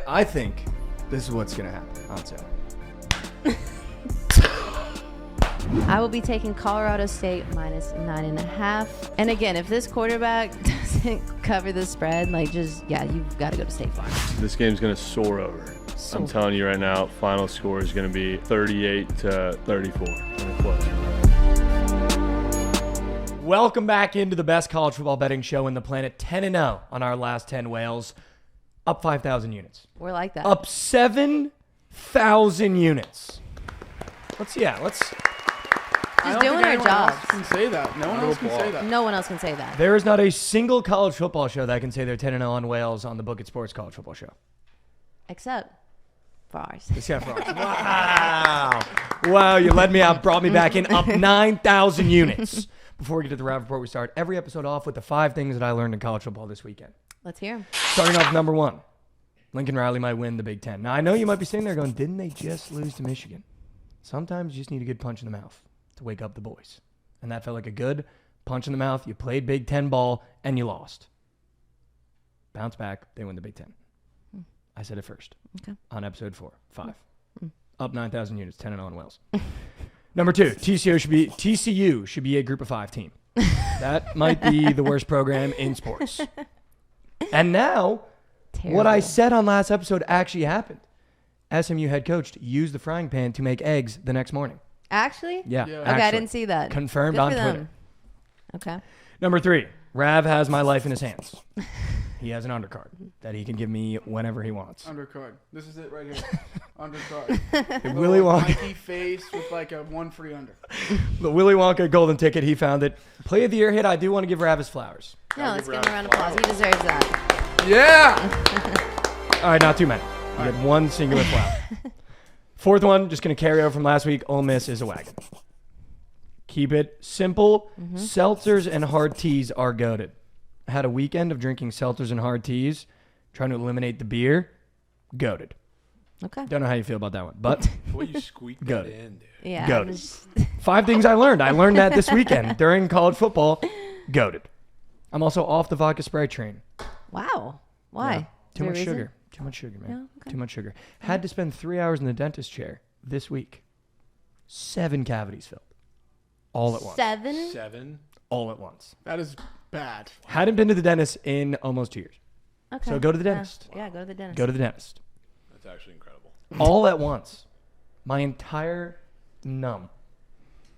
I think this is what's going to happen on Saturday. I will be taking Colorado State minus 9.5. And again, if this quarterback doesn't cover the spread, you've got to go to State Farm. This game's going to soar over. I'm telling you right now, final score is going to be 38-34. Welcome back into the best college football betting show in the planet. 10-0 on our last 10 whales. Up 5,000 units. We're like that. Up 7,000 units. Let's. Just doing our jobs. Can say that. No one else can say that. No one else can say that. There is not a single college football show that can say they're 10-0 on whales on the Bookit Sports College Football Show. Except for ours. Except for ours. Wow. Wow, you led me out, brought me back in, up 9,000 units. Before we get to the Rav Report, we start every episode off with the 5 things that I learned in college football this weekend. Let's hear 'em. Starting off with number 1. Lincoln Riley might win the Big Ten. Now, I know you might be sitting there going, didn't they just lose to Michigan? Sometimes you just need a good punch in the mouth to wake up the boys. And that felt like a good punch in the mouth. You played Big Ten ball, and you lost. Bounce back, they win the Big Ten. I said it first. Okay. On episode 4, 5. Up 9,000 units, 10-0 on Wales. Number 2, TCU should be a group of 5 team. That might be the worst program in sports. And now, what I said on last episode actually happened. SMU head coach used the frying pan to make eggs the next morning. Actually? Yeah. Okay, actually. I didn't see that. Confirmed Good on for Twitter. them. Okay. Number 3, Rav has my life in his hands. He has an undercard that he can give me whenever he wants. Undercard. This is it right here. Undercard. The Willy Wonka. Mikey face with like a 1 free under. The Willy Wonka golden ticket, he found it. Play of the year hit, I do want to give Rav his flowers. No, let's give him a round of applause. He deserves that. Yeah! All right, not too many. You get one singular flower. 4th one, just going to carry over from last week. Ole Miss is a wagon. Keep it simple. Seltzers and hard teas are goated. I had a weekend of drinking seltzers and hard teas, trying to eliminate the beer. Goated. Okay. Don't know how you feel about that one, but Boy, you squeaked that in, dude. Yeah. goated. 5 things I learned. I learned that this weekend during college football. Goated. I'm also off the vodka Sprite train. Wow. Why? Yeah. Is Too there a much reason? sugar. Too much sugar, man. Yeah, okay. Too much sugar. Had to spend 3 hours in the dentist chair this week. 7 cavities filled. All at once. 7? 7? All at once. That is bad. Hadn't been to the dentist in almost 2 years. Okay. So go to the dentist. Yeah, go to the dentist. Go to the dentist. That's actually incredible. All at once. My entire numb.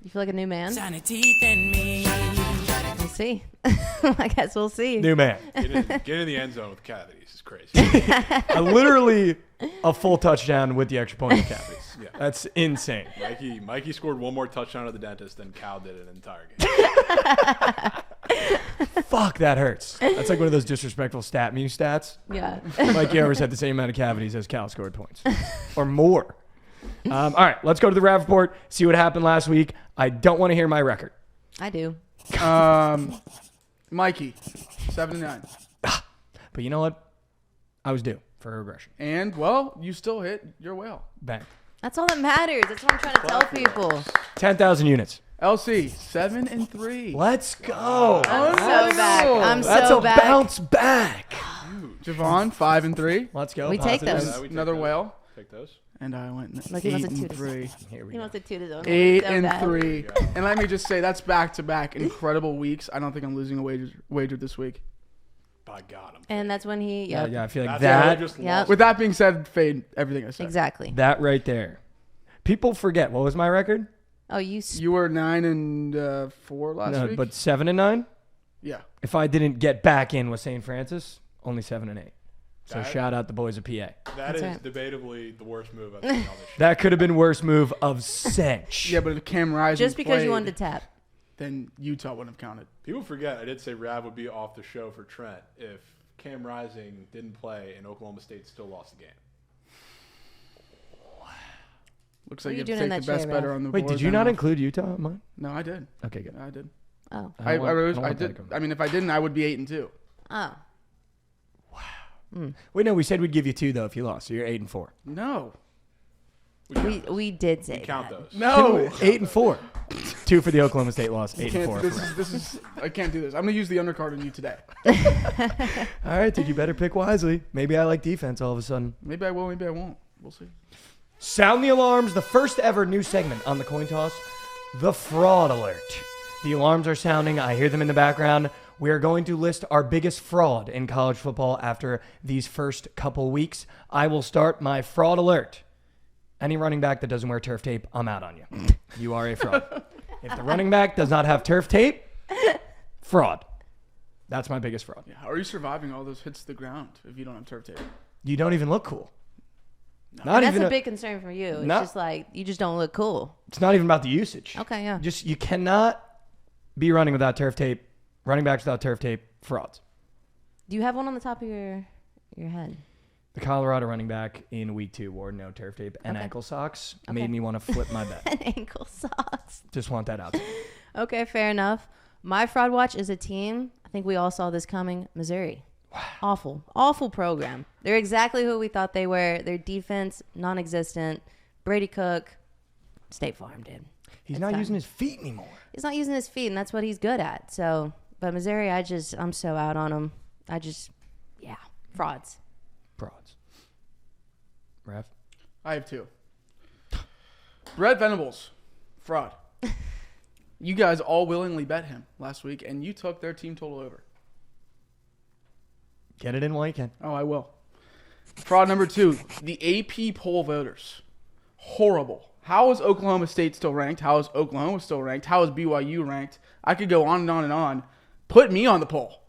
You feel like a new man? Shiny teeth in me. We'll see. I guess we'll see. New man. Get in the end zone with cavities is crazy. Literally a full touchdown with the extra point of cavities. Yeah. That's insane. Mikey scored 1 more touchdown at the dentist than Cal did an entire game. Fuck, that hurts. That's like one of those disrespectful stats. Yeah. Mikey Over had the same amount of cavities as Cal scored points. Or more. All right, let's go to the Rav Report, see what happened last week. I don't want to hear my record. I do. Mikey, 7-9. But you know what? I was due for a regression. And, well, you still hit your whale. Bang. That's all that matters. That's what I'm trying to tell people. 10,000 units. LC, 7-3. Let's go. I'm so back. I'm That's so a back. bounce back. Jovan, 5-3. Let's go. We take Positives. those. Yeah, we take Another those. whale. Take those. And I went Look, he wants a 8-3. Here we He go. wants to toot his own. 8-3. And let me just say, that's back-to-back incredible weeks. I don't think I'm losing a wager this week. By God, I'm And that's when he. Yep. Yeah, I feel like That's why I that. just Yep. lost. With that being said, fade everything I said. Exactly. That right there. People forget. What was my record? Oh, you. You were 9-4 last week? But 7-9? Yeah. If I didn't get back in with St. Francis, only 7-8. So That- shout out the boys of PA. That That's is right. debatably the worst move I've seen on this show. That could have been worst move of cinch. Yeah, but if Cam Rising Just because you played, wanted to tap. then Utah wouldn't have counted. People forget I did say Rav would be off the show for Trent if Cam Rising didn't play and Oklahoma State still lost the game. Looks What are like you you doing have in to take that the best chair, better Ralph? on the Wait, board did you now. not include Utah in mine? No, I did. Okay, good. I did. Oh. I don't want I that to did. come I mean, if I didn't, I would be 8-2. Oh. Wait, no, we said we'd give you 2 though if you lost. So you're 8-4. No. We did say We count that. those. No. 8-4. 2 for the Oklahoma State loss. 8-4. This is. I can't do this. I'm gonna use the undercard on you today. All right, dude. You better pick wisely. Maybe I like defense all of a sudden. Maybe I will. Maybe I won't. We'll see. Sound the alarms. The first ever new segment on the coin toss, the fraud alert. The alarms are sounding. I hear them in the background. We are going to list our biggest fraud in college football after these first couple weeks. I will start my fraud alert. Any running back that doesn't wear turf tape, I'm out on you. You are a fraud. If the running back does not have turf tape, fraud. That's my biggest fraud. Yeah, how are you surviving all those hits to the ground if you don't have turf tape? You don't even look cool. No. Not That's even a big concern for you. It's No. just like you just don't look cool. It's not even about the usage. Okay, yeah. Just you cannot be running without turf tape. Running backs without turf tape, frauds. Do you have one on the top of your head? The Colorado running back in week 2 wore no turf tape and Okay. ankle socks. Okay. Made me want to flip my bet. And ankle socks. Just want that out there. Okay, fair enough. My fraud watch is a team. I think we all saw this coming. Missouri. Wow. Awful program. They're exactly who we thought they were. Their defense, non-existent. Brady Cook, State Farm, dude. He's It's not fine. using his feet anymore. He's not using his feet, and that's what he's good at. So, but Missouri, I'm so out on them. Frauds. Frauds. Ref? I have 2. Brett Venables, fraud. You guys all willingly bet him last week, and you took their team total over. Get it in while you can. Oh, I will. Fraud number 2, the AP poll voters. Horrible. How is Oklahoma State still ranked? How is Oklahoma still ranked? How is BYU ranked? I could go on and on and on. Put me on the poll.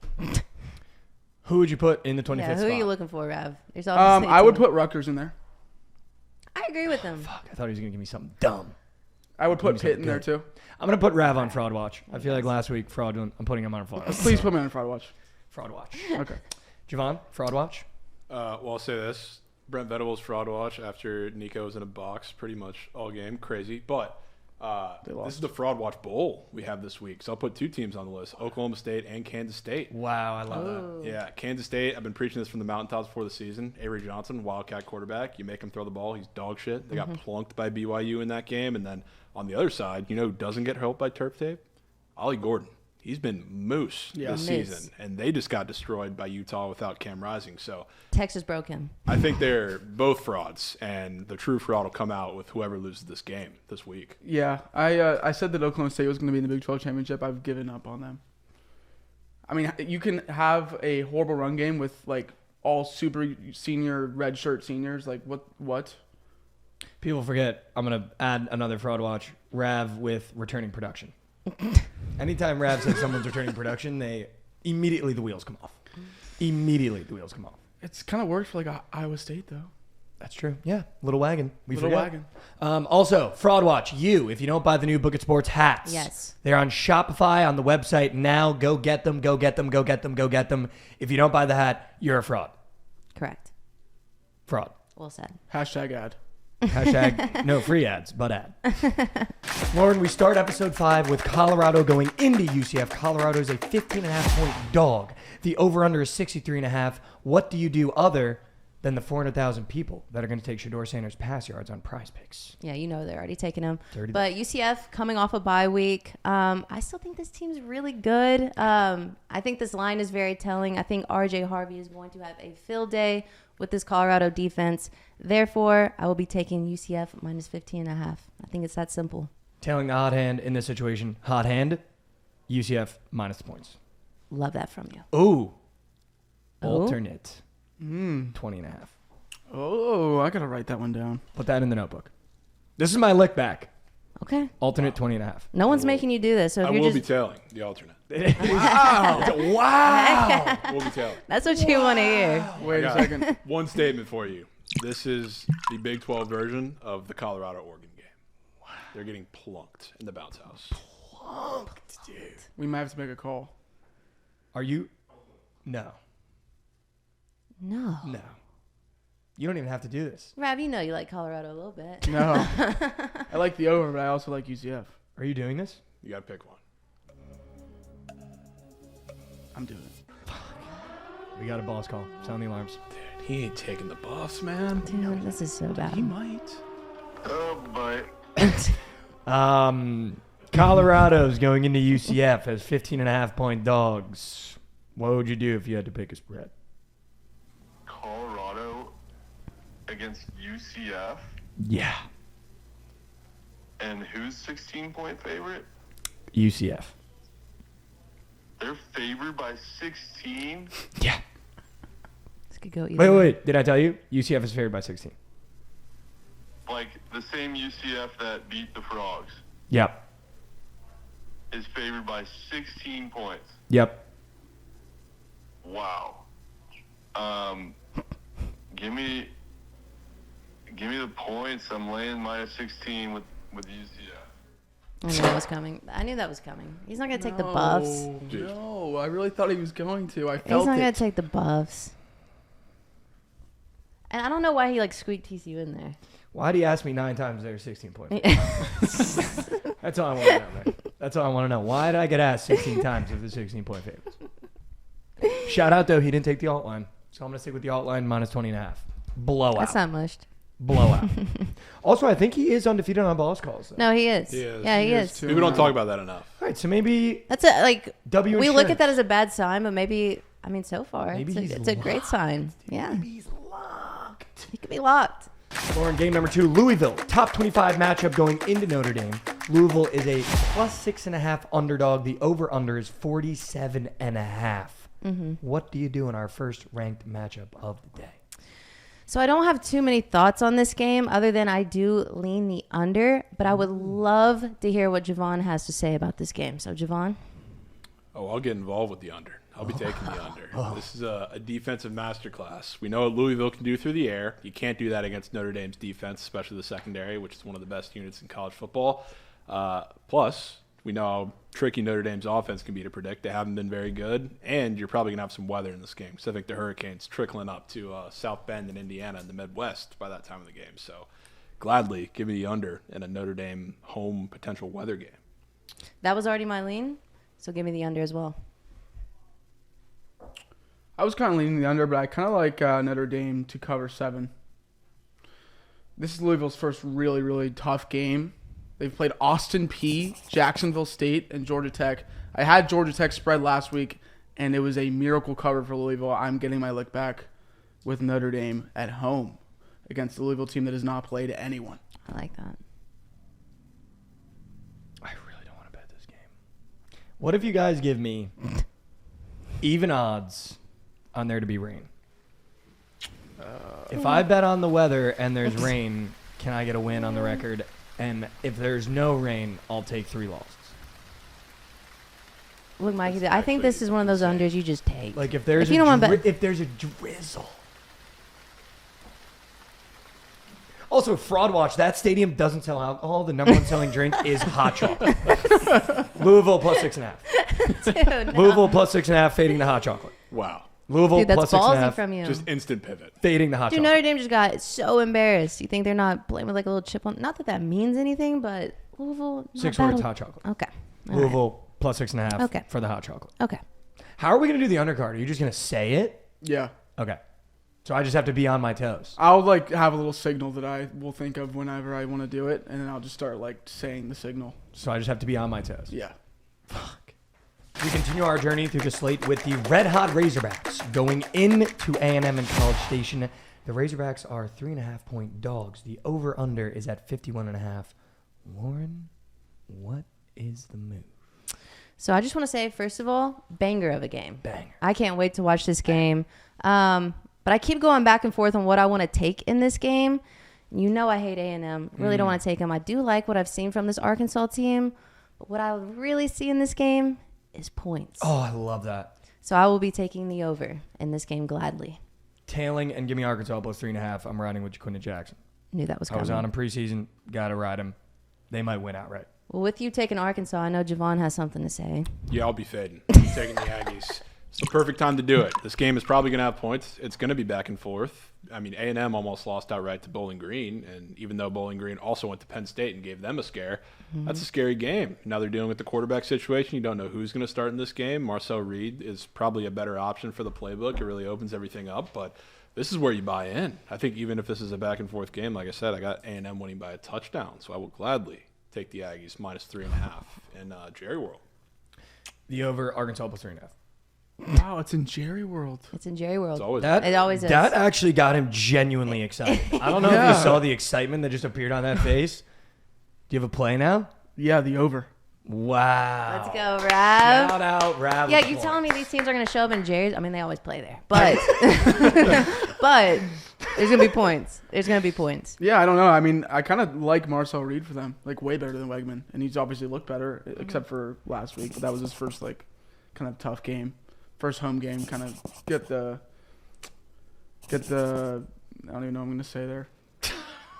Who would you put in the 25th Yeah, who spot? are you looking for, Rav? There's obviously I would two. put Rutgers in there. I agree with him. Fuck, I thought he was going to give me something dumb. I would put Give me Pitt something in there good. too. I'm going to put Rav on Fraud Watch. I feel like last week, I'm putting him on Fraud Watch. Please put me on Fraud Watch. Fraud Watch. Okay. Javon, Fraud Watch? Well, I'll say this. Brent Venables fraud watch after Nico was in a box pretty much all game. Crazy. But this is the Fraud Watch Bowl we have this week. So I'll put 2 teams on the list, Oklahoma State and Kansas State. Wow, I love that. Yeah, Kansas State. I've been preaching this from the mountaintops before the season. Avery Johnson, Wildcat quarterback. You make him throw the ball, he's dog shit. They got plunked by BYU in that game. And then on the other side, you know who doesn't get helped by turf tape? Ollie Gordon. He's been moose this season. And they just got destroyed by Utah without Cam Rising. So Texas broke him. I think they're both frauds. And the true fraud will come out with whoever loses this game this week. Yeah, I said that Oklahoma State was going to be in the Big 12 championship. I've given up on them. I mean, you can have a horrible run game with like all super senior red shirt seniors. Like what? People forget, I'm going to add another Fraud Watch. Rav with returning production. Anytime Rav says someone's returning production, immediately the wheels come off. Immediately the wheels come off. It's kind of worked for like Iowa State though. That's true. Yeah, little wagon. Little wagon. Also, Fraud Watch, if you don't buy the new Bookit Sports hats, Yes. they're on Shopify on the website now. Go get them, go get them, go get them, go get them. If you don't buy the hat, you're a fraud. Correct. Fraud. Well said. Hashtag ad. Hashtag no free ads, but ad. Lauren, we start episode 5 with Colorado going into UCF. Colorado is a 15.5-point dog. The over-under is 63.5. What do you do other than the 400,000 people that are going to take Shador Sanders' pass yards on Prize Picks? Yeah, you know they're already taking him. Dirty But UCF coming off a bye week. I still think this team's really good. I think this line is very telling. I think RJ Harvey is going to have a field day with this Colorado defense. Therefore, I will be taking UCF minus 15.5. I think it's that simple. Tailing the hot hand in this situation. Hot hand, UCF minus the points. Love that from you. Ooh. Oh. Alternate 20.5. Oh, I gotta write that one down. Put that in the notebook. This is my lick back. Okay. Alternate 20.5. No one's making you do this. So if I you're will just be tailing the alternate. Wow. We'll be tailing. that's what you want to hear. Wait a second. One statement for you. This is the Big 12 version of the Colorado-Oregon game. They're getting plunked in the bounce house. Plunked, dude. We might have to make a call. Are you? No. No. No. You don't even have to do this. Rav, you know you like Colorado a little bit. No. I like the over, but I also like UCF. Are you doing this? You got to pick one. I'm doing it. We got a boss call. Sound the alarms. Dude, he ain't taking the buffs, man. Dude, this is so bad. He might. Oh boy. Colorado's going into UCF as 15.5-point dogs. What would you do if you had to pick a spread? Colorado against UCF. Yeah. And who's 16-point favorite? UCF. They're favored by 16? Yeah. This could go either. Wait. Did I tell you? UCF is favored by 16. Like the same UCF that beat the Frogs Yep. is favored by 16 points. Yep. Wow. Give me the points. I'm laying minus 16 with UCF. I knew that was coming. I knew that was coming. He's not going to take the Buffs. No, I really thought he was going to. I He's felt not going it. to take the Buffs. And I don't know why he squeaked TCU in there. Why do you ask me 9 times they're 16 points? That's all I want to know, man. That's all I want to know. Why did I get asked 16 times if the 16-point favorites? Shout out, though, he didn't take the alt line. So I'm going to stick with the alt line minus 20.5. Blowout. That's not mushed. Blowout. Also, I think he is undefeated on balls calls. Though. No, he is. He is. Yeah, he He is is. too. Maybe we don't talk about that enough. All right, so maybe That's a W we look at insurance. that as a bad sign, but maybe so far Maybe he's it's a great locked. sign. Yeah, Maybe he's locked. he could be locked. Lauren, game number 2, Louisville. Top 25 matchup going into Notre Dame. Louisville is a plus 6.5 underdog. The over-under is 47.5. Mm-hmm. What do you do in our first ranked matchup of the day? So I don't have too many thoughts on this game other than I do lean the under, but I would love to hear what Jovan has to say about this game. So Jovan? Oh, I'll get involved with the under. I'll be taking the under. This is a defensive masterclass. We know what Louisville can do through the air. You can't do that against Notre Dame's defense, especially the secondary, which is one of the best units in college football. Plus, we know how tricky Notre Dame's offense can be to predict. They haven't been very good, and you're probably going to have some weather in this game. So I think the Hurricanes trickling up to South Bend and Indiana in the Midwest by that time of the game. So gladly give me the under in a Notre Dame home potential weather game. That was already my lean, so give me the under as well. I was kind of leaning the under, but I kind of like Notre Dame to cover 7. This is Louisville's first really, really tough game. They've played Austin P, Jacksonville State, and Georgia Tech. I had Georgia Tech spread last week, and it was a miracle cover for Louisville. I'm getting my lick back with Notre Dame at home against the Louisville team that has not played anyone. I like that. I really don't want to bet this game. What if you guys give me even odds on there to be rain? If I bet on the weather and there's rain, can I get a win on the record? And if there's no rain, I'll take 3 losses. Look, Mikey, That's I think this actually is one of those insane. unders you just take. Like if there's If you don't wanna bet- if there's a drizzle. Also, Fraud Watch, that stadium doesn't sell alcohol. The number 1 selling drink is hot chocolate. Louisville plus 6.5. Dude, no. Louisville plus 6.5, fading the hot chocolate. Wow. Louisville Dude, that's plus ballsy 6.5, from you. Just instant pivot. fading the hot Dude, chocolate. Notre Dame just got so embarrassed. You think they're not playing with like a little chip on? Not that that means anything, but Louisville. not 6 bad. words hot chocolate. Okay. All right. Louisville plus 6.5 Okay. for the hot chocolate. Okay. How are we going to do the undercard? Are you just going to say it? Yeah. Okay. So I just have to be on my toes. I'll have a little signal that I will think of whenever I want to do it, and then I'll just start saying the signal. So I just have to be on my toes. Yeah. Fuck. We continue our journey through the slate with the Red Hot Razorbacks going into A&M and College Station. The Razorbacks are 3.5-point dogs. The over-under is at 51.5. Lauren, what is the move? So I just want to say, first of all, banger of a game. Banger. I can't wait to watch this game. But I keep going back and forth on what I want to take in this game. You know I hate A&M. Really don't want to take them. I do like what I've seen from this Arkansas team. But what I really see in this game is points. Oh, I love that. So I will be taking the over in this game gladly. Tailing and give me Arkansas plus 3.5. I'm riding with Jaquinta Jackson. Knew that was I coming. was on him preseason. Got to ride him. They might win outright. Well, with you taking Arkansas, I know Javon has something to say. Yeah, I'll be fading. I'm taking the Aggies. It's the perfect time to do it. This game is probably going to have points. It's going to be back and forth. I mean, A&M almost lost outright to Bowling Green, and even though Bowling Green also went to Penn State and gave them a scare, that's a scary game. Now they're dealing with the quarterback situation. You don't know who's going to start in this game. Marcel Reed is probably a better option for the playbook. It really opens everything up, but this is where you buy in. I think even if this is a back and forth game, like I said, I got A&M winning by a touchdown, so I will gladly take the Aggies -3.5 in Jerry World. The over Arkansas plus 3.5. Wow, it's in Jerry World. It's in Jerry World. It's always It always is. That actually got him genuinely excited. I don't know if Yeah. you saw the excitement that just appeared on that face. Do you have a play now? Yeah, the over. Wow. Let's go, Rav. Shout out, Rav. Yeah, you telling me these teams are going to show up in Jerry's? I mean, they always play there. But but there's going to be points. There's going to be points. Yeah, I don't know. I mean, I kind of like Marcel Reed for them, like way better than Wegman, and he's obviously looked better, except for last week. But that was his first like kind of tough game, first home game. Kind of get the. I don't even know what I'm gonna say there.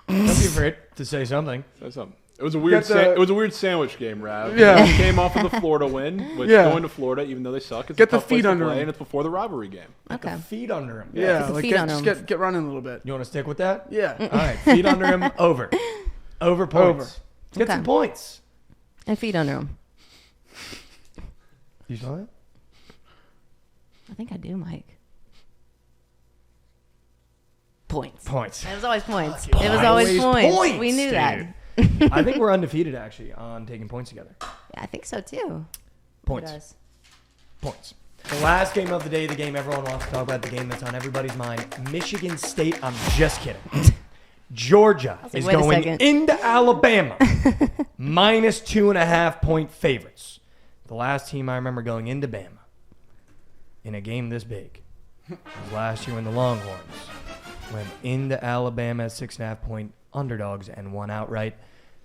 Don't be afraid to say something. That's something. It was a weird. It was a weird sandwich game, Rav. Yeah. He came off of the Florida win, which Yeah. going to Florida, even though they suck, it's Get a the tough place feet to under play, him. and it's before the rivalry game. Okay. Feet under him. Yeah, the like feet on just get running a little bit. You want to stick with that? Yeah. All right. Feet under him. Over. Over points. Over. Let's get Okay. some points. And feet under them. You saw it? I think I do, Mike. Points. Points. It was always points. It was always points. We knew that. I think we're undefeated, actually, on taking points together. Yeah, I think so, too. Points. Who does? Points. The last game of the day, the game everyone wants to talk about, the game that's on everybody's mind, Michigan State. I'm just kidding. Georgia like, is wait a going second. into Alabama, -2.5 point favorites. The last team I remember going into Bama in a game this big was last year when the Longhorns went into Alabama as 6.5 point underdogs and won outright.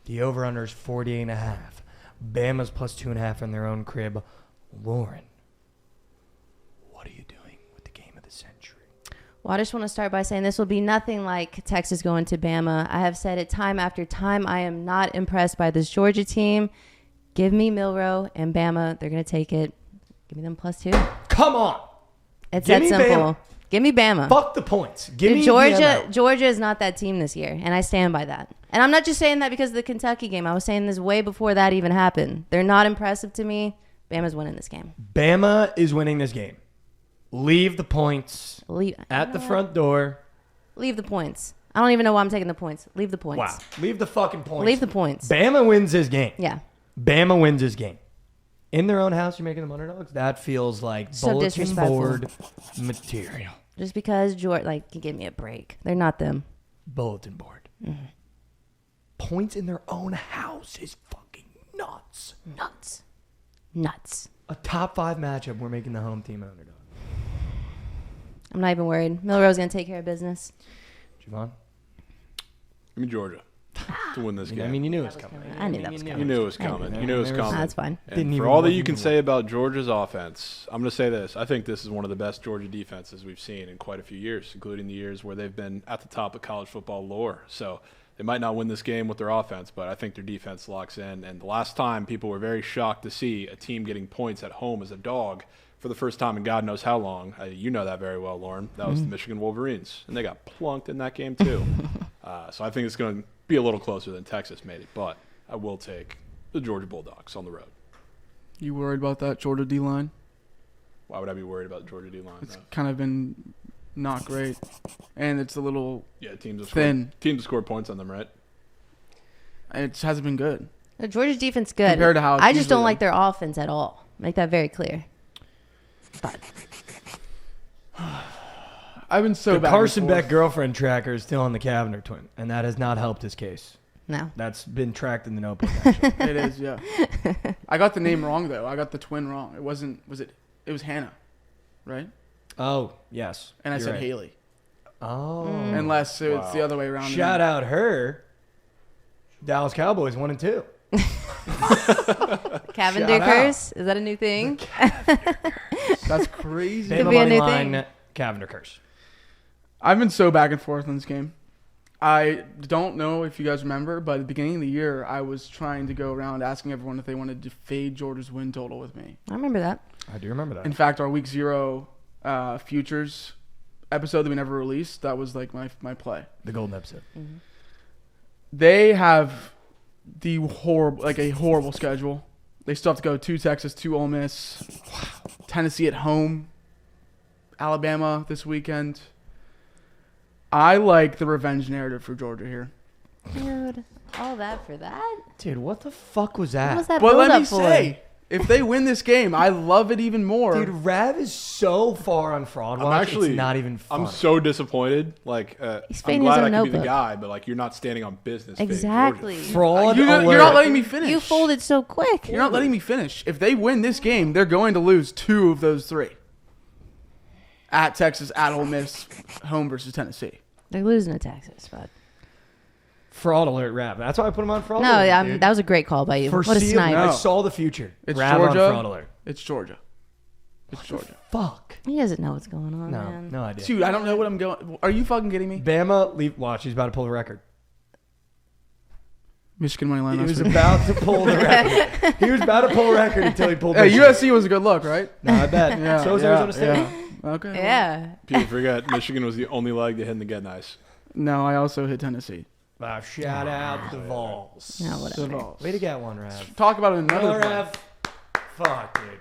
The over-under is 48.5. Bama's +2.5 in their own crib. Lauren, what are you doing with the game of the century? Well, I just want to start by saying this will be nothing like Texas going to Bama. I have said it time after time. I am not impressed by this Georgia team. Give me Milroe and Bama. They're going to take it. Give me them +2. Come on. It's Give that me simple. Bama. Give me Bama. Fuck the points. Give Dude, me Georgia. BMO. Georgia is not that team this year, and I stand by that. And I'm not just saying that because of the Kentucky game. I was saying this way before that even happened. They're not impressive to me. Bama's winning this game. Bama is winning this game. Leave the points Leave, at the front door. leave the points. I don't even know why I'm taking the points. Leave the points. Wow. Leave the fucking points. Leave the points. Bama wins his game. Yeah. Bama wins his game. In their own house, you're making them underdogs? That feels like So bulletin disrespectful. board material. Just because Georgia, like, can give me a break. They're not them. Bulletin board. Mm-hmm. Points in their own house is fucking nuts. Nuts. A top 5 matchup, we're making the home team underdog. I'm not even worried. Milroe's going to take care of business. Javon? Give me Georgia to win this game. I mean, you knew it was coming. I knew that was you coming. knew it was coming. You knew it was coming. That's fine. And Didn't for even all that look you can into say about Georgia's offense, I'm going to say this. I think this is one of the best Georgia defenses we've seen in quite a few years, including the years where they've been at the top of college football lore. So they might not win this game with their offense, but I think their defense locks in. And the last time people were very shocked to see a team getting points at home as a dog for the first time in God knows how long. You know that very well, Lauren. That was the Michigan Wolverines. And they got plunked in that game too. So I think it's going to be a little closer than Texas made it, but I will take the Georgia Bulldogs on the road. You worried about that Georgia D-line? Why would I be worried about the Georgia D-line? It's though? kind of been not great. And it's a little Yeah, teams have thin. scored points on them, right? It hasn't been good. The Georgia's defense good. Compared to how it's I just don't usually like their offense at all. Make that very clear. But I've been so The back Carson and forth. Beck girlfriend tracker is still on the Cavender twin, and that has not helped his case. no. That's been tracked in the notebook, actually. It is, yeah. I got the name wrong though. I got the twin wrong. It wasn't. It was Hannah, right? Oh, yes. And I You're said right. Haley. Oh. Unless it's Wow. the other way around. Shout out her. Dallas Cowboys 1-2. Cavender Shout out. curse? Is that a new thing? That's crazy. Could Bama be a money new line, thing. Cavender curse. I've been so back and forth on this game. I don't know if you guys remember, but at the beginning of the year, I was trying to go around asking everyone if they wanted to fade Georgia's win total with me. I remember that. I do remember that. In fact, our week 0 futures episode that we never released, that was like my play. The golden episode. They have a horrible schedule. They still have to go to Texas, to Ole Miss, Tennessee at home, Alabama this weekend. I like the revenge narrative for Georgia here. Dude, all that for that? Dude, what the fuck was that? What was that But build let up me for? say, if they win this game, I love it even more. Dude, Rav is so far on fraud watch. It's not even funny. I'm so disappointed. Like, He's I'm fading glad his I own could be the notebook. guy, but like, you're not standing on business. fading Exactly. Georgia. Fraud you're alert. not letting me finish. You folded so quick. You're not letting me finish. If they win this game, they're going to lose 2 of those 3. At Texas, at Ole Miss, home versus Tennessee. They're losing to Texas, but Fraud alert, Rav. That's why I put him on fraud no, alert, dude. that was a great call by you. What a Foreseeable. snipe. I No. saw the future. It's Rav Georgia. on fraud alert. It's Georgia. It's Georgia. Fuck. He doesn't know what's going on, No, man. no idea. Dude, I don't know what I'm going. Are you fucking kidding me? Bama, leave. Watch, he's about to pull the record. Michigan money line. He was last week. about to pull the record. He was about to pull a record until he pulled. Hey, Michigan. USC was a good look, right? No, I bet. Yeah. So is yeah, Arizona State. Yeah. Okay. well, Yeah. People forget Michigan was the only leg to hit in the get nice. No, I also hit Tennessee. Shout out the Vols. No, whatever. The Vols. Way to get one, Rav. Talk about it another. No, point. Rav. Fuck, dude.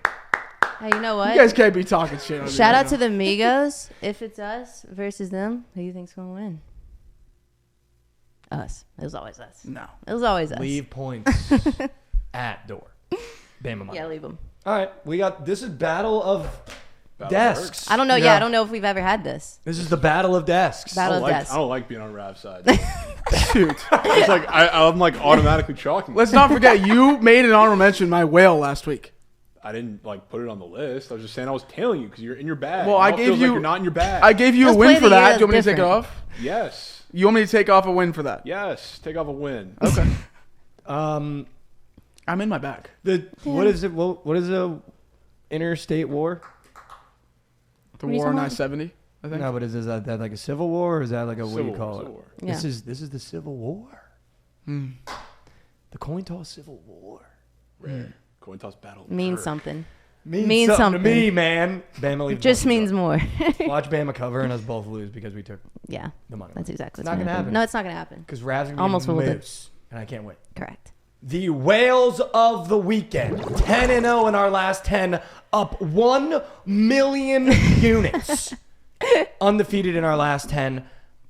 Hey, you know what? You guys can't be talking shit. On me Shout right out to now. the Migos. If it's us versus them, who do you think's going to win? Us. It was always us. No. It was always us. Leave points at door. Bama money. Yeah, leave them. All right, we got. This is battle of desks. I don't know. Yeah. Yeah, I don't know if we've ever had this. This is the battle of desks. Battle of I desks. don't like being on Rav's side. Dude. It's like I'm like automatically chalking. Let's not forget, you made an honorable mention my whale last week. I didn't like put it on the list. I was just saying I was tailing you because you're in your bag. Well, Now I it gave feels you- like you're not in your bag. I gave you Let's a win play for the year that. that's Do you want me to take it different. off? yes. You want me to take off a win for that? Yes. Take off a win. Okay. Um, I'm in my bag. what is it? What is a interstate war? The What are you war on talking about? I-70, I think. No, but is that like a civil war, or is that like a what do you Civil call War, it? Civil War. Yeah. This is the Civil War. The coin toss Civil War. Rare. Coin toss battle. Means Kirk. something. Means something to me, man. Bama leaves Just both means of more. us. Watch Bama cover and us both lose because we took Yeah, the money. that's exactly It's what's not going to gonna happen. happen. No, it's not going to happen. Because Rav's gonna Almost be fooled it. moose, and I can't wait. Correct. The Whales of the Weekend, 10-0 in our last 10, up 1 million units, undefeated in our last 10.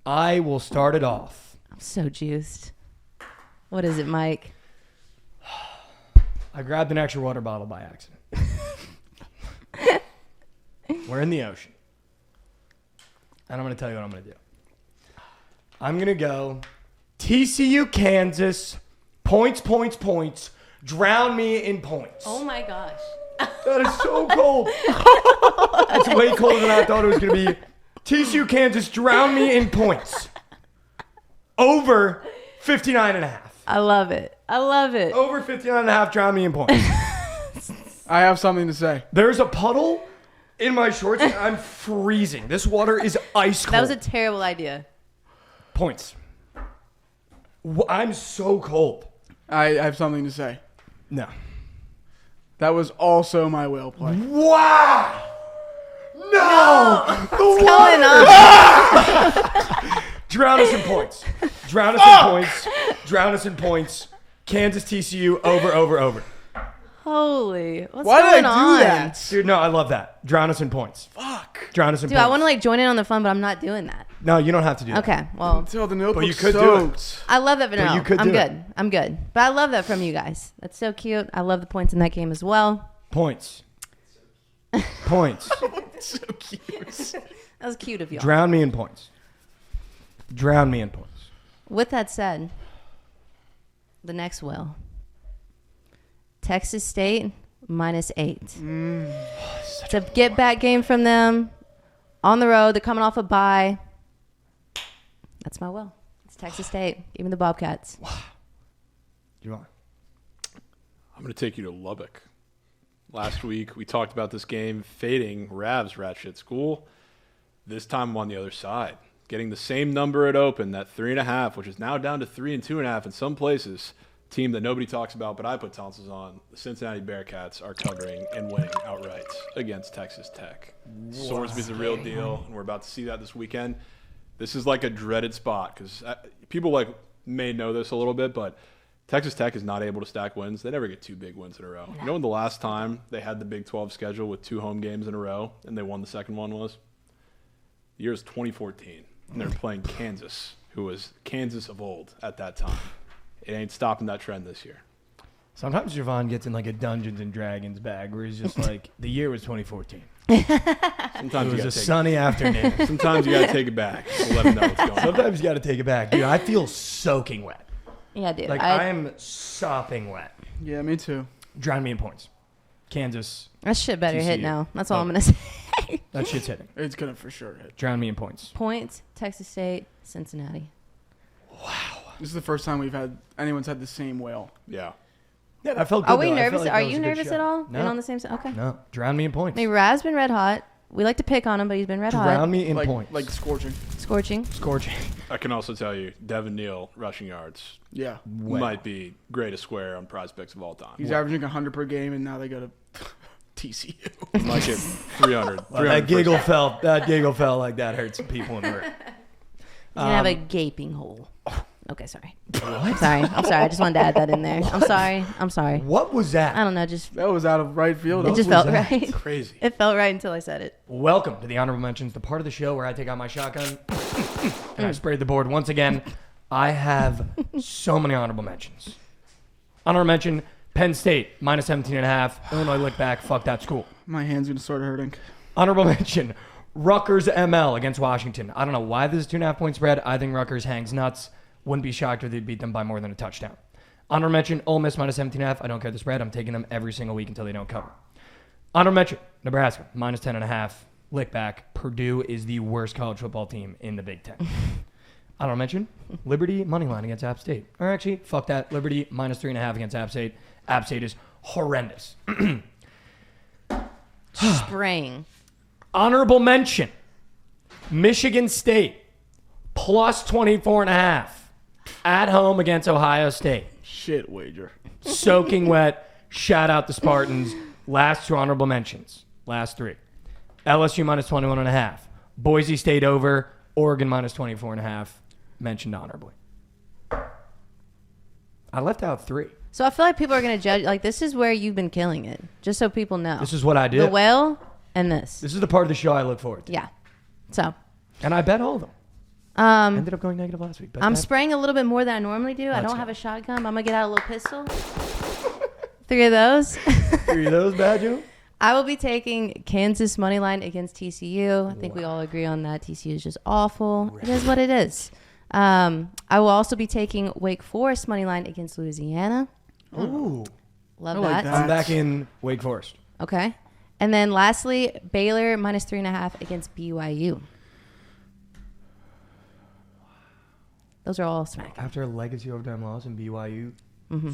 I will start it off. I'm so juiced. What is it, Mike? I grabbed an extra water bottle by accident. We're in the ocean. And I'm going to tell you what I'm going to do. I'm going to go TCU, Kansas, points, drown me in points. Oh my gosh. That is so cold. That's way colder than I thought it was going to be. TCU, Kansas, drown me in points. Over 59.5. I love it. I love it. Over 59.5, drown me in points. I have something to say. There's a puddle in my shorts and I'm freezing. This water is ice cold. That was a terrible idea. Points. I'm so cold. I have something to say. No. That was also my whale play. Wow. No. What's going on? Drown us in points. Drown us in points. Drown us in points. Kansas, TCU, over. Holy. What's Why going did I on? do that? Dude, no, I love that. Drown us in points. Fuck. Drown us in Dude, points. I want to like join in on the fun, but I'm not doing that. No, you don't have to do that. Okay, well, Until the notebook's you could do it. soaked. I love that, but But no, you could I'm do it. good. I'm good. But I love that from you guys. That's so cute. I love the points in that game as well. Points. Points. So cute. That was cute of you. Drown me in points. Drown me in points. With that said, the next will. Texas State -8. It's a get back game from them. On the road, they're coming off a bye. That's my will. It's Texas State. Give me the Bobcats. You want? I'm going to take you to Lubbock. Last week, we talked about this game fading Rav's rat shit school. This time I'm on the other side. Getting the same number at open, that 3.5, which is now down to 3 and 2.5 in some places. Team that nobody talks about, but I put tonsils on. The Cincinnati Bearcats are covering and winning outright against Texas Tech. Sorsby's the real deal, and we're about to see that this weekend. This is like a dreaded spot because people like may know this a little bit, but Texas Tech is not able to stack wins. They never get 2 big wins in a row. You know when the last time they had the Big 12 schedule with 2 home games in a row and they won the second one was? The year is 2014, and they're playing Kansas, who was Kansas of old at that time. It ain't stopping that trend this year. Sometimes Jovan gets in like a Dungeons and Dragons bag where he's just like, the year was 2014. Sometimes It was a sunny afternoon. Sometimes you got to take it back. So let them know what's going on. Sometimes you got to take it back. Dude, I feel soaking wet. Yeah, dude. Like, I am sopping wet. Yeah, me too. Drown me in points. Kansas. That shit better hit TCU. now. That's all I'm going to say. That shit's hitting. It's gonna for sure hit. Drown me in points. Points, Texas State, Cincinnati. This is the first time anyone's had the same whale. Yeah. Yeah, I felt good. Are we though. I nervous? felt like Are that was you a good nervous show. at all? No. And on the same side? Okay. No. Drown me in points. I mean, Rav's been red hot. We like to pick on him, but he's been red Drown hot. me in like, points. Like scorching. Scorching. Scorching. I can also tell you, Devin Neal, rushing yards, Yeah. Well. might be greatest square on prize picks of all time. He's averaging 100 per game, and now they go to TCU. He might get 300. Well, that giggle felt like that hurt some people in the room. He's going to have a gaping hole. Okay, sorry. I'm sorry. I just wanted to add that in there. I'm sorry. What was that? I don't know. Just That was out of right field. it just was felt that? right. Crazy. It felt right until I said it. Welcome to the Honorable Mentions, the part of the show where I take out my shotgun and I sprayed the board once again. I have so many honorable mentions. Honorable mention, Penn State, minus 17.5. Illinois look back. Fuck that school. My hand's gonna start hurting. Honorable mention, Rutgers ML against Washington. I don't know why this is 2.5 point spread. I think Rutgers hangs nuts. Wouldn't be shocked if they beat them by more than a touchdown. Honorable mention, Ole Miss minus 17.5. I don't care the spread. I'm taking them every single week until they don't cover. Honorable mention, Nebraska minus 10.5. Lick back. Purdue is the worst college football team in the Big Ten. Honorable mention, Liberty money line against App State. Or actually, fuck that. Liberty minus 3.5 against App State. App State is horrendous. Spraying. Honorable mention, Michigan State plus 24.5 at home against Ohio State. Shit wager. Soaking wet. Shout out the Spartans. Last two honorable mentions. Last three. LSU minus 21.5. Boise State over. Oregon minus 24.5. Mentioned honorably. I left out three. So I feel like people are going to judge. Like, this is where you've been killing it. Just so people know. This is what I did. The whale and this. This is the part of the show I look forward to. Yeah. So. And I bet all of them. Ended up going negative last week. Bet I'm that. spraying a little bit more than I normally do. I Let's don't go. have a shotgun. I'm going to get out a little pistol. 3 of those. 3 of those, Badger? I will be taking Kansas money line against TCU. I think we all agree on that. TCU is just awful. It is what it is. I will also be taking Wake Forest money line against Louisiana. Ooh. Love I like that. that. I'm back in Wake Forest. Okay. And then lastly, Baylor minus 3.5 against BYU. Those are all smack. After a legacy overtime loss in BYU,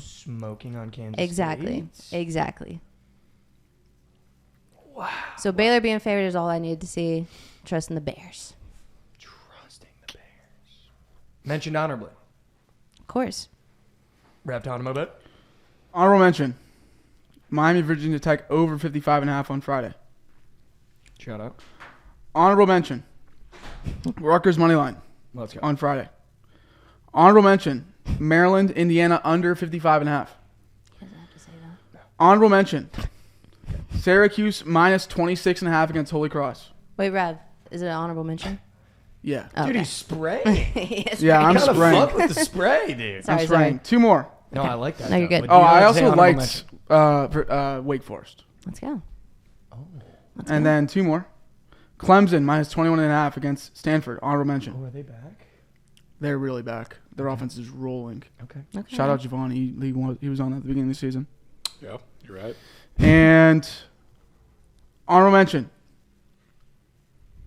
smoking on Kansas Exactly. State. Exactly. Wow. So Baylor being favored is all I needed to see. Trusting the Bears. Trusting the Bears. Mentioned honorably. Of course. Wrapped on him a bit. Honorable mention. Miami Virginia Tech over 55.5 on Friday. Shout out. Honorable mention. Rutgers money line Let's go. on Friday. Honorable mention. Maryland, Indiana under 55.5. You guys have to say that. Honorable mention. Syracuse minus 26.5 against Holy Cross. Wait, Rev, is it an honorable mention? Yeah. Oh, Dude, okay. he's spraying. Yes, Yeah, right. I'm Kinda spraying. fuck with the spray, dude. Sorry, I'm spraying. 2 more. No, I like that. No, you're though. good. But Oh, you I gotta say also honorable liked Wake Forest. Let's go. And then 2 more. Clemson minus 21.5 against Stanford. Honorable mention. mention. Oh, are they back? They're really back. Their offense is rolling. Okay. Okay. Shout out Javon. He was on at the beginning of the season. Yeah, you're right. And honorable mention.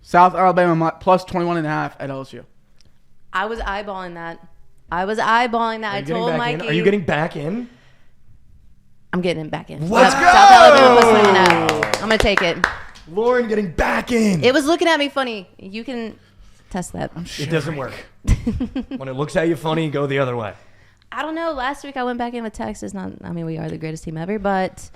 South Alabama plus 21.5 at LSU. I was eyeballing that. I Are you getting told back Mikey. in? Are you getting back in? I'm getting it back in. Let's Yep, go! South Alabama plus 9.5. I'm going to take it. Lauren getting back in. It was looking at me funny. You can test that. It doesn't work. When it looks at you funny, go the other way. I don't know. Last week I went back in with Texas. We are the greatest team ever, but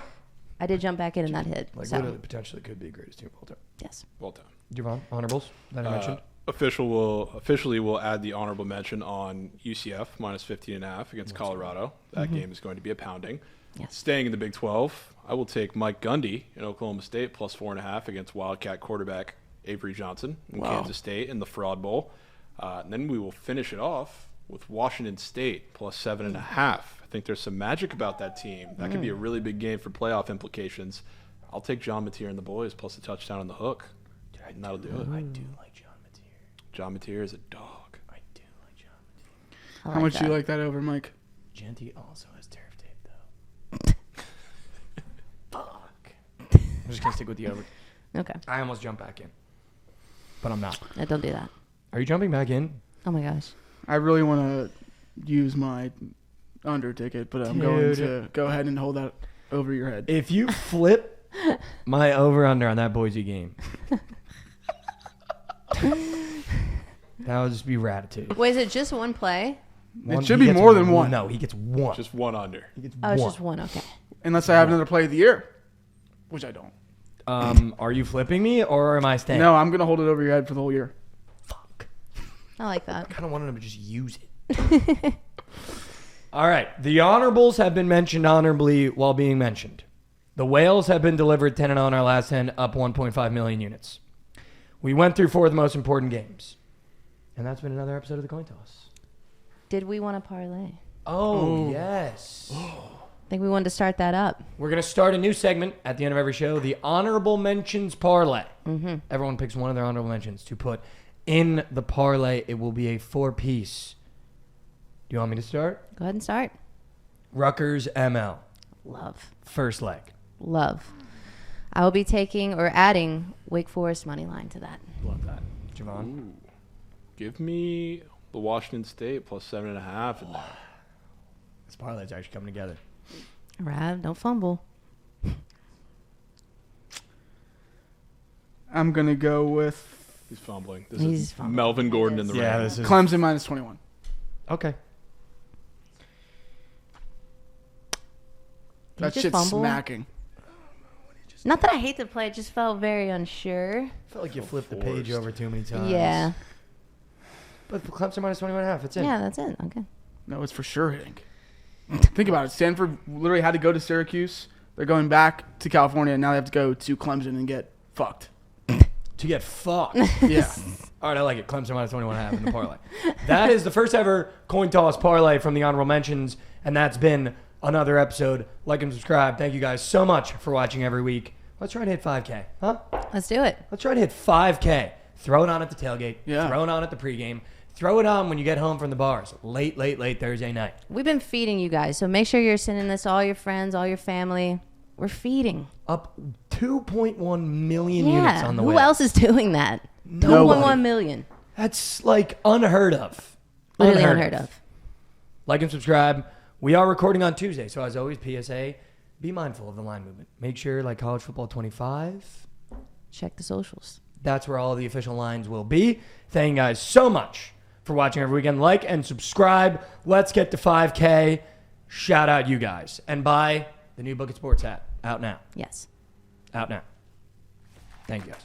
I did jump back in and that hit. Like, So, literally, potentially could be the greatest team of all time. yes. Well done. Javon, honorables that I mentioned. Officially will add the honorable mention on UCF minus 15.5 against Colorado. That game is going to be a pounding. Yes. Staying in the Big 12, I will take Mike Gundy in Oklahoma State plus 4.5 against Wildcat quarterback Avery Johnson in Kansas State in the Fraud Bowl. And then we will finish it off with Washington State plus 7.5. I think there's some magic about that team. That could be a really big game for playoff implications. I'll take John Mateer and the boys plus a touchdown on the hook. And that'll do it. I do like John Mateer. John Mateer is a dog. I do like John Mateer. I How much that. do you like that over, Mike? Genty also has turf tape, though. Fuck. I'm just going to stick with the over. Okay. I almost jumped back in, but I'm not. No, don't do that. Are you jumping back in? Oh my gosh. I really want to use my under ticket, but I'm going to go ahead and hold that over your head. If you flip my over-under on that Boise game, that would just be ratitude. Wait, is it just one play? It should be more than one. No, he gets one. Just one under. He gets Oh, one. it's just one. Okay. Unless I have another play of the year, which I don't. Are you flipping me or am I staying? No, I'm going to hold it over your head for the whole year. Fuck. I like that. I kind of wanted him to just use it. All right. The honorables have been mentioned honorably while being mentioned. The Whales have been delivered 10-0 in our last 10, up 1.5 million units. We went through 4 of the most important games. And that's been another episode of the Coin Toss. Did we want to parlay? Oh, yes. I think we wanted to start that up. We're going to start a new segment at the end of every show, the Honorable Mentions Parlay. Mm-hmm. Everyone picks one of their honorable mentions to put in the parlay. It will be a 4-piece. Do you want me to start? Go ahead and start. Rutgers ML. Love. First leg. Love. I will be taking or adding Wake Forest money line to that. Love that. Javon? Give me the Washington State plus 7.5 in there. This parlay's actually coming together. Rav, don't fumble. I'm going to go with He's fumbling. This He's is fumbling. Melvin Gordon in the Yeah, rain. this is... Clemson minus 21. Okay. Did That you just shit's fumble? smacking. Not that I hate the play, it just felt very unsure. I felt like you flipped the page forced. over too many times. Yeah. But for Clemson minus 21.5, it's in. Yeah, that's it. Okay. No, it's for sure hitting. Think about it. Stanford literally had to go to Syracuse. They're going back to California, and now they have to go to Clemson and get fucked. To get fucked. Yeah. All right, I like it. Clemson minus 21.5 in the parlay. That is the first ever coin toss parlay from the honorable mentions, and that's been another episode. Like and subscribe. Thank you guys so much for watching every week. Let's try to hit 5K, huh? Let's do it. Let's try to hit 5K. Throw it on at the tailgate. Yeah. Throw it on at the pregame. Throw it on when you get home from the bars. Late Thursday night. We've been feeding you guys, so make sure you're sending this to all your friends, all your family. We're feeding. Up 2.1 million units on the way. Who else is doing that? Nobody. 2.1 million. That's like unheard of. Literally unheard of. Like and subscribe. We are recording on Tuesday, so as always, PSA, be mindful of the line movement. Make sure, like College Football 25, Check the socials. that's where all the official lines will be. Thank you guys so much for watching every weekend. Like and subscribe. Let's get to 5K. Shout out you guys. And buy the new Bookit Sports hat. Out now. Yes. Out now. Thank you guys.